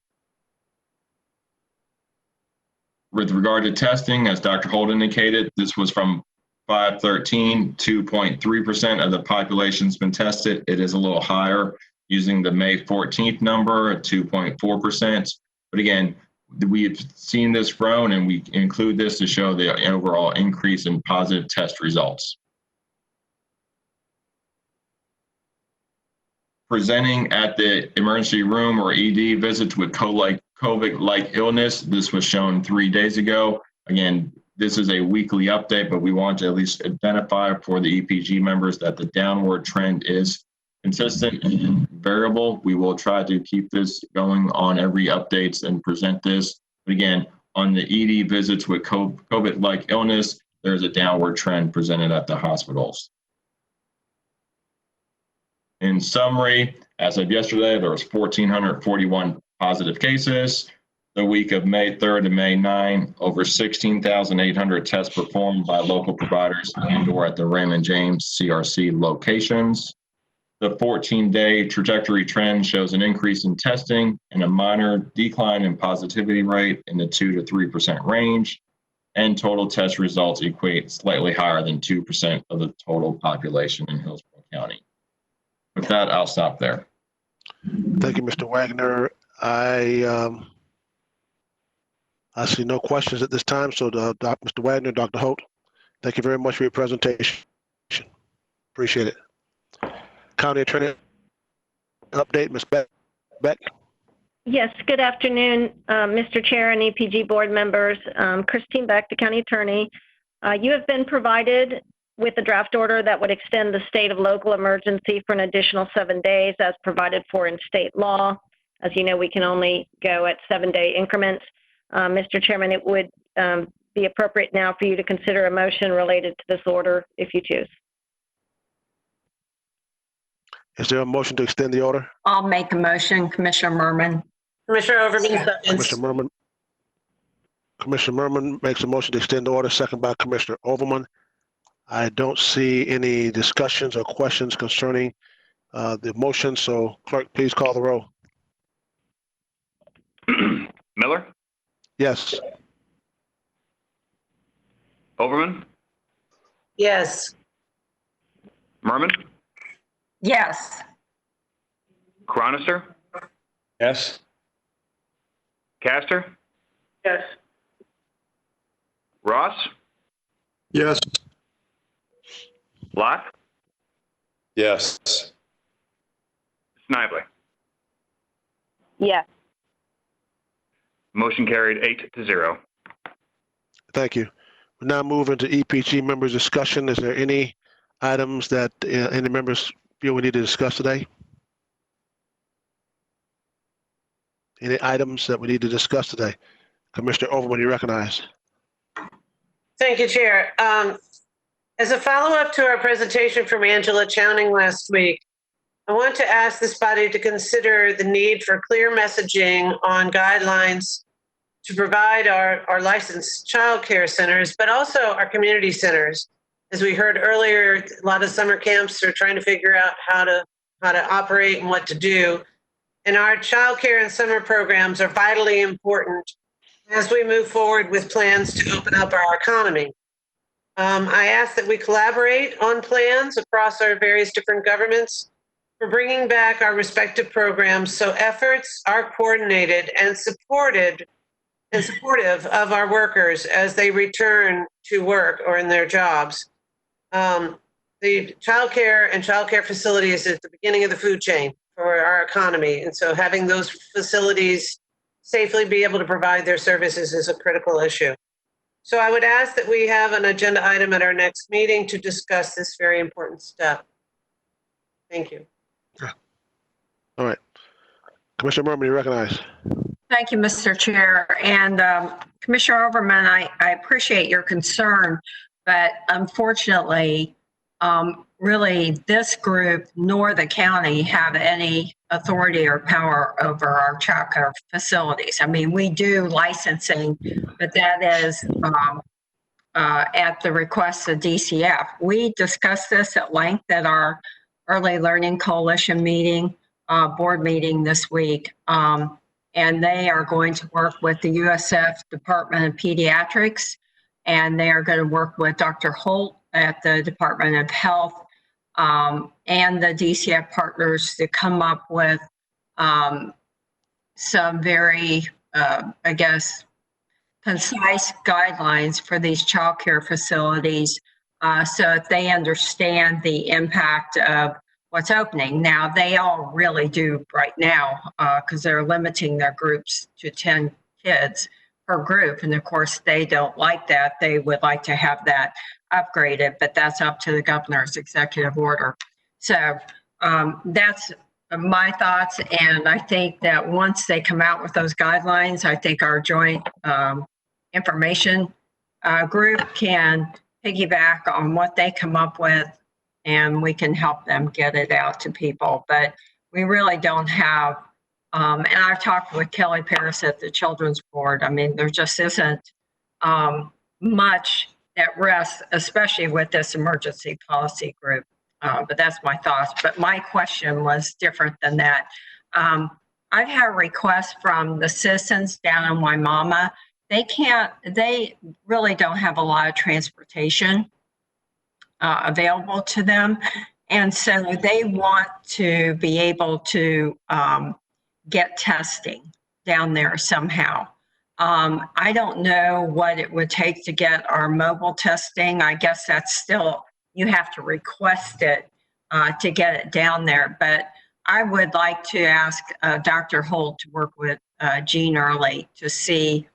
With regard to testing, as Dr. Holt indicated, this was from 5/13, 2.3% of the population's been tested. It is a little higher using the May 14th number, 2.4%. But again, we've seen this grown, and we include this to show the overall increase in positive test results. Presenting at the emergency room or ED visits with COVID-like illness, this was shown 3 days ago. Again, this is a weekly update, but we want to at least identify for the EPG members that the downward trend is consistent and variable. We will try to keep this going on every updates and present this. But again, on the ED visits with COVID-like illness, there's a downward trend presented at the hospitals. In summary, as of yesterday, there was 1,441 positive cases. The week of May 3rd to May 9, over 16,800 tests performed by local providers and/or at the Raymond James CRC locations. The 14-day trajectory trend shows an increase in testing and a minor decline in positivity rate in the 2 to 3% range, and total test results equate slightly higher than 2% of the total population in Hillsborough County. With that, I'll stop there. Thank you, Mr. Wagner. I see no questions at this time, so Mr. Wagner, Dr. Holt, thank you very much for your presentation. Appreciate it. County Attorney update, Ms. Beck. Yes, good afternoon, Mr. Chair and EPG board members. Christine Beck, the County Attorney. You have been provided with a draft order that would extend the state of local emergency for an additional 7 days as provided for in state law. As you know, we can only go at 7-day increments. Mr. Chairman, it would be appropriate now for you to consider a motion related to this order if you choose. Is there a motion to extend the order? I'll make a motion, Commissioner Merman. Commissioner Overman seconds. Commissioner Merman makes a motion to extend the order, second by Commissioner Overman. I don't see any discussions or questions concerning the motion, so clerk, please call the roll. Miller? Yes. Overman? Yes. Merman? Yes. Cronister? Yes. Castor? Yes. Ross? Yes. Lott? Yes. Snively? Yes. Motion carried 8-0. Thank you. We now move into EPG members discussion. Is there any items that any members feel we need to discuss today? Any items that we need to discuss today? Commissioner Overman, you recognize. Thank you, Chair. As a follow-up to our presentation from Angela Chowning last week, I want to ask this body to consider the need for clear messaging on guidelines to provide our licensed child care centers, but also our community centers. As we heard earlier, a lot of summer camps are trying to figure out how to operate and what to do. And our child care and summer programs are vitally important as we move forward with plans to open up our economy. I ask that we collaborate on plans across our various different governments for bringing back our respective programs so efforts are coordinated and supportive of our workers as they return to work or in their jobs. The child care and child care facilities is at the beginning of the food chain for our economy. And so having those facilities safely be able to provide their services is a critical issue. So I would ask that we have an agenda item at our next meeting to discuss this very important step. Thank you. All right. Commissioner Merman, you recognize. Thank you, Mr. Chair. And Commissioner Overman, I appreciate your concern, but unfortunately, really this group nor the county have any authority or power over our child care facilities. I mean, we do licensing, but that is at the request of DCF. We discussed this at length at our Early Learning Coalition meeting, board meeting this week. And they are going to work with the USF Department of Pediatrics, and they are going to work with Dr. Holt at the Department of Health and the DCF partners to come up with some very, I guess, concise guidelines for these child care facilities so that they understand the impact of what's opening. Now, they all really do right now because they're limiting their groups to 10 kids. per group. And of course, they don't like that. They would like to have that upgraded, but that's up to the governor's executive order. So that's my thoughts. And I think that once they come out with those guidelines, I think our joint information group can piggyback on what they come up with, and we can help them get it out to people. But we really don't have, and I've talked with Kelly Paris at the Children's Board. I mean, there just isn't much at rest, especially with this emergency policy group. But that's my thoughts. But my question was different than that. I've had requests from the citizens down in Waimama. They really don't have a lot of transportation available to them. And so they want to be able to get testing down there somehow. I don't know what it would take to get our mobile testing. I guess that's still, you have to request it to get it down there. But I would like to ask Dr. Holt to work with Jean Early to see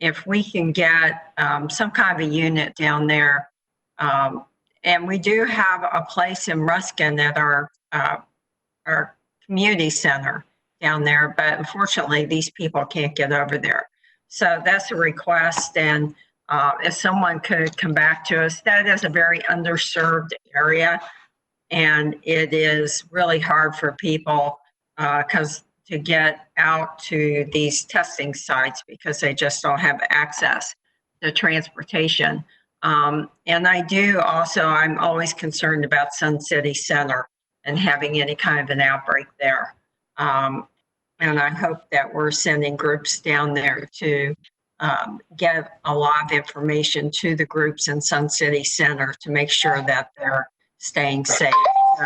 if we can get some kind of a unit down there. And we do have a place in Ruskin at our community center down there, but unfortunately these people can't get over there. So that's a request, and if someone could come back to us, that is a very underserved area, and it is really hard for people to get out to these testing sites because they just don't have access to transportation. And I do also, I'm always concerned about Sun City Center and having any kind of an outbreak there. And I hope that we're sending groups down there to get a lot of information to the groups in Sun City Center to make sure that they're staying safe. So,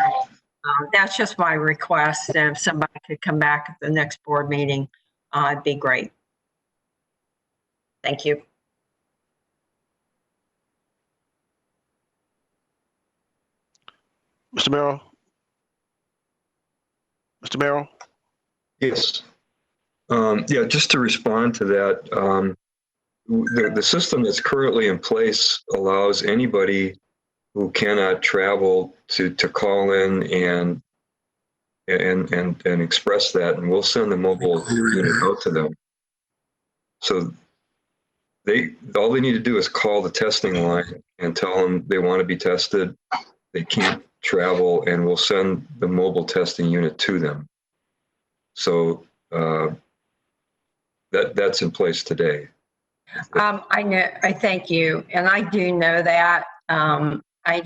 that's just my request. And if somebody could come back at the next board meeting, it'd be great. Thank you. Mr. Merrill? Mr. Merrill? Yes. Yeah, just to respond to that, the system that's currently in place allows anybody who cannot travel to call in and express that, and we'll send the mobile unit out to them. So all they need to do is call the testing line and tell them they want to be tested. They can't travel, and we'll send the mobile testing unit to them. So that's in place today. I know. I thank you, and I do know that. I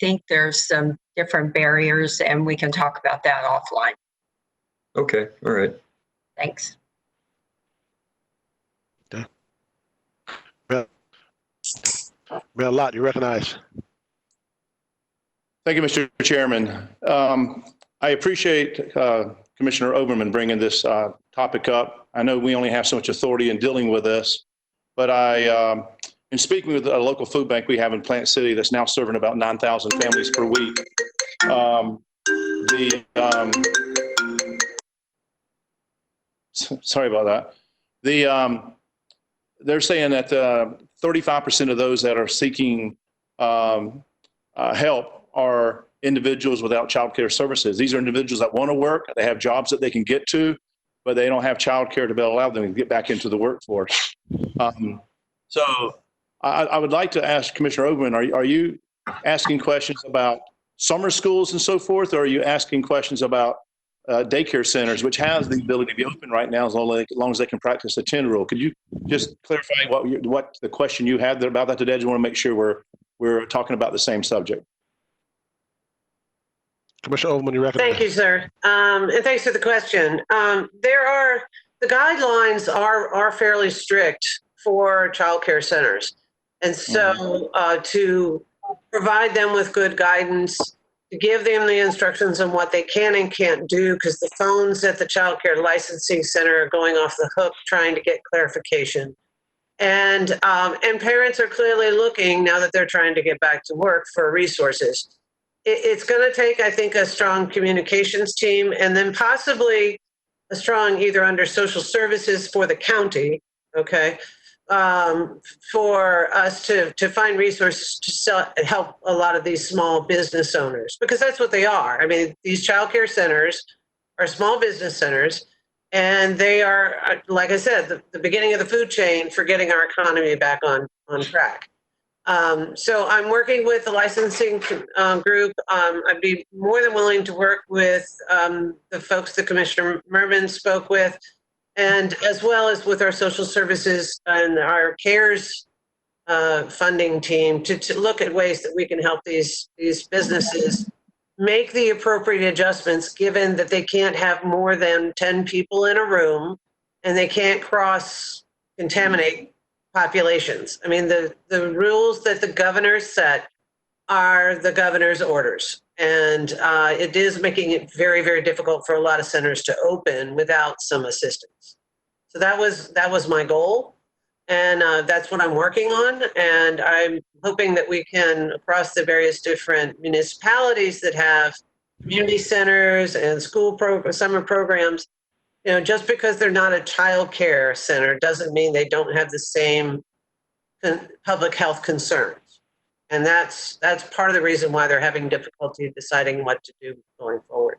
think there's some different barriers, and we can talk about that offline. Okay. All right. Thanks. Okay. Mayor Lott, you recognize. Thank you, Mr. Chairman. I appreciate Commissioner Oberman bringing this topic up. I know we only have so much authority in dealing with this, but in speaking with a local food bank we have in Plant City that's now serving about 9,000 families per week, sorry about that. They're saying that 35% of those that are seeking help are individuals without child care services. These are individuals that want to work, they have jobs that they can get to, but they don't have child care to be able to allow them to get back into the workforce. So I would like to ask Commissioner Oberman, are you asking questions about summer schools and so forth, or are you asking questions about daycare centers, which has the ability to be open right now as long as they can practice the 10 rule? Could you just clarify what the question you had about that today? I just want to make sure we're talking about the same subject. Commissioner Overman, you recognize. Thank you, sir. And thanks for the question. The guidelines are fairly strict for child care centers. And so to provide them with good guidance, to give them the instructions on what they can and can't do, because the phones at the child care licensing center are going off the hook trying to get clarification. And parents are clearly looking, now that they're trying to get back to work, for resources. It's going to take, I think, a strong communications team, and then possibly a strong, either under social services for the county, okay, for us to find resources to help a lot of these small business owners, because that's what they are. I mean, these childcare centers are small business centers, and they are, like I said, the beginning of the food chain for getting our economy back on track. So I'm working with the licensing group. I'd be more than willing to work with the folks that Commissioner Merman spoke with, and as well as with our social services and our CARES funding team to look at ways that we can help these businesses make the appropriate adjustments, given that they can't have more than 10 people in a room and they can't cross-contaminate populations. I mean, the rules that the governor set are the governor's orders. And it is making it very, very difficult for a lot of centers to open without some assistance. So that was my goal. And that's what I'm working on. And I'm hoping that we can, across the various different municipalities that have community centers and summer programs, you know, just because they're not a child care center doesn't mean they don't have the same public health concerns. And that's part of the reason why they're having difficulty deciding what to do going forward.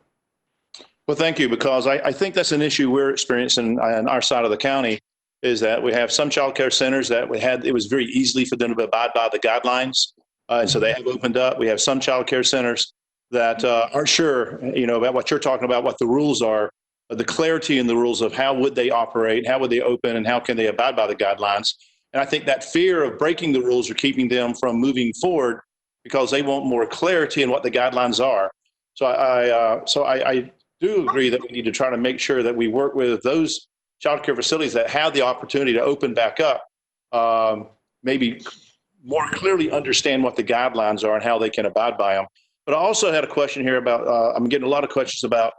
Well, thank you, because I think that's an issue we're experiencing on our side of the county, is that we have some child care centers that it was very easily for them to abide by the guidelines. And so they have opened up. We have some child care centers that aren't sure, you know, about what you're talking about, what the rules are, the clarity in the rules of how would they operate, how would they open, and how can they abide by the guidelines. And I think that fear of breaking the rules are keeping them from moving forward because they want more clarity in what the guidelines are. So I do agree that we need to try to make sure that we work with those child care facilities that have the opportunity to open back up, maybe more clearly understand what the guidelines are and how they can abide by them. But I also had a question here about, I'm getting a lot of questions about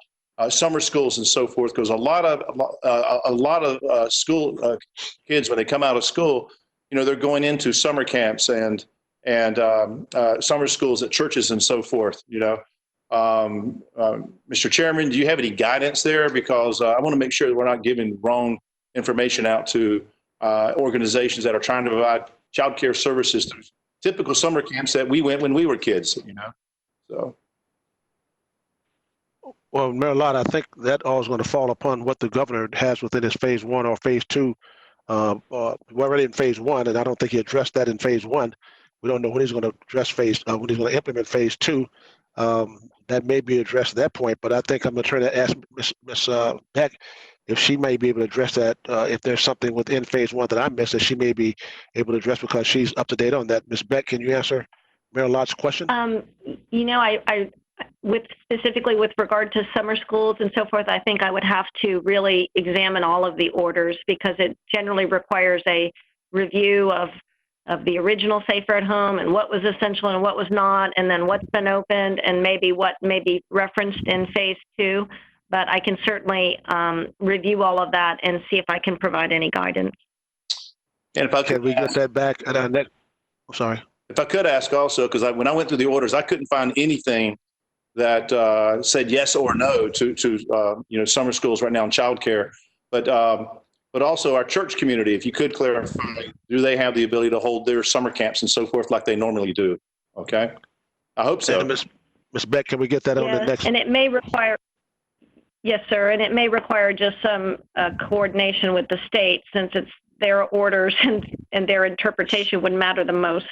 summer schools and so forth, because a lot of school kids, when they come out of school, you know, they're going into summer camps and summer schools at churches and so forth, you know. Mr. Chairman, do you have any guidance there? Because I want to make sure that we're not giving wrong information out to organizations that are trying to provide child care services through typical summer camps that we went when we were kids, you know. So. Well, Mayor Lott, I think that all is going to fall upon what the governor has within his phase 1 or phase 2. We're already in phase 1, and I don't think he addressed that in phase 1. We don't know when he's going to address when he's going to implement phase 2. That may be addressed at that point, but I think I'm going to try to ask Ms. Beck if she may be able to address that. If there's something within phase 1 that I missed that she may be able to address because she's up to date on that. Ms. Beck, can you answer Mayor Lott's question? You know, I specifically with regard to summer schools and so forth, I think I would have to really examine all of the orders because it generally requires a review of the original Safer at Home and what was essential and what was not, and then what's been opened and maybe what may be referenced in phase 2. But I can certainly review all of that and see if I can provide any guidance. And if I could, we get that back at our next. I'm sorry. If I could ask also, because when I went through the orders, I couldn't find anything that said yes or no to you know, summer schools right now in childcare, but also our church community. If you could clarify, do they have the ability to hold their summer camps and so forth like they normally do? Okay, I hope so. Ms. Beck, can we get that on the next? And it may require, yes, sir, and it may require just some coordination with the state since it's their orders and their interpretation would matter the most.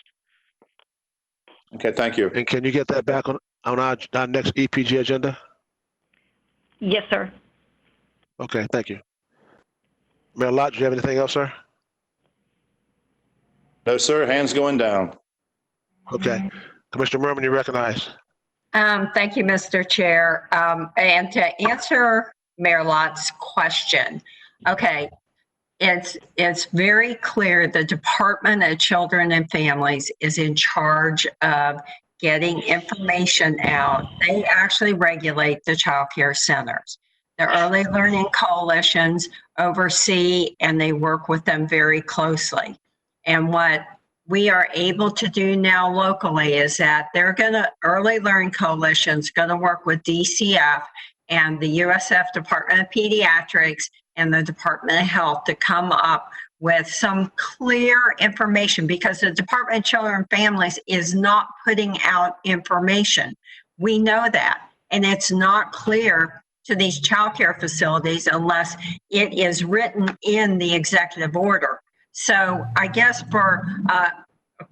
Okay, thank you. And can you get that back on our next EPG agenda? Yes, sir. Okay, thank you. Mayor Lott, do you have anything else, sir? No, sir. Hands going down. Okay. Commissioner Merman, you recognize. Thank you, Mr. Chair. And to answer Mayor Lott's question, okay, it's very clear the Department of Children and Families is in charge of getting information out. They actually regulate the child care centers. The early learning coalitions oversee and they work with them very closely. And what we are able to do now locally is that early learning coalition's gonna work with DCF and the USF Department of Pediatrics and the Department of Health to come up with some clear information, because the Department of Children and Families is not putting out information. We know that, and it's not clear to these childcare facilities unless it is written in the executive order. So I guess for a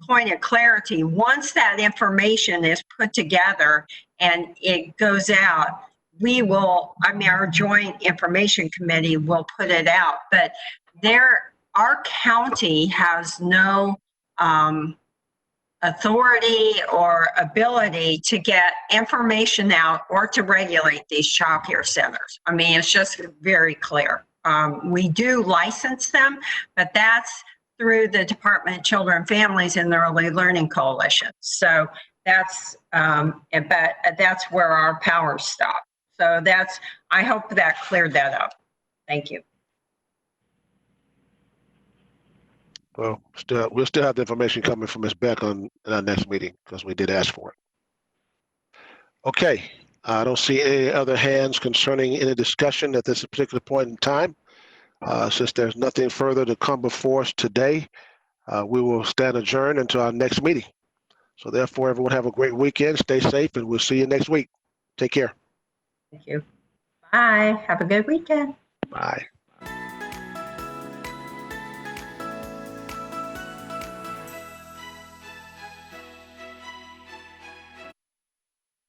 point of clarity, once that information is put together and it goes out, we will, our joint information committee will put it out. But our county has no authority or ability to get information out or to regulate these child care centers. It's just very clear. We do license them, but that's through the Department of Children and Families and the Early Learning Coalition. So that's where our powers stop. So I hope that cleared that up. Thank you. Well, we'll still have the information coming from Ms. Beck on our next meeting because we did ask for it. Okay, I don't see any other hands concerning any discussion at this particular point in time. Since there's nothing further to come before us today, we will stand adjourned until our next meeting. So therefore, everyone have a great weekend, stay safe, and we'll see you next week. Take care. Thank you. Bye. Have a good weekend. Bye.